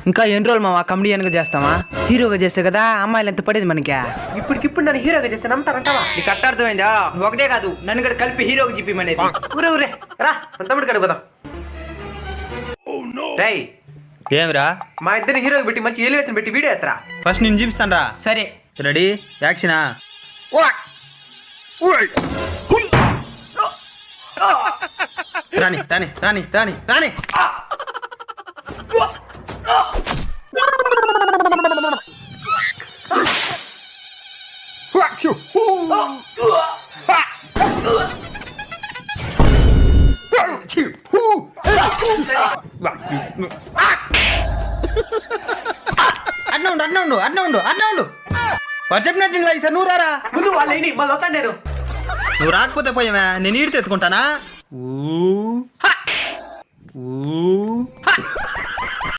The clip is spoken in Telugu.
ఇంకా ఎన్ని రోజులు మావా కమెడియన్గా చేస్తావా? హీరోగా చేస్తే కదా అమ్మాయిలు ఎంత పడేది మనకి. ఇప్పటికిప్పుడు నన్ను హీరోగా చేస్తే నమ్ముతారంటావా? నీకు అట్ట అర్థమైందా? ఒకటే కాదు నన్ను కూడా కలిపి హీరోకి చెప్పమనేది. ఊరే ఊరే రా మన తమ్ముడికి అడుగుదాం. రై ఏమిరా? మా ఇద్దరిని హీరోకి పెట్టి మంచి ఎలివేషన్ పెట్టి వీడియో ఎత్తరా. ఫస్ట్ నేను చూపిస్తాను రా. సరే రెడీ, యాక్షనా? రాని రాని రాని రాని రాని. అట్లా ఉండు అట్లా ఉండు అట్లా ఉండు అట్లా ఉండు. వాడు చెప్పినట్టు ఇలా ఈసారి నువ్వు రారా. ముందు వాళ్ళని మళ్ళీ వస్తాను నేను. నువ్వు రాకపోతే పోయావా, నేను ఈడితే ఎత్తుకుంటానా? ఊ హ! ఊ హ!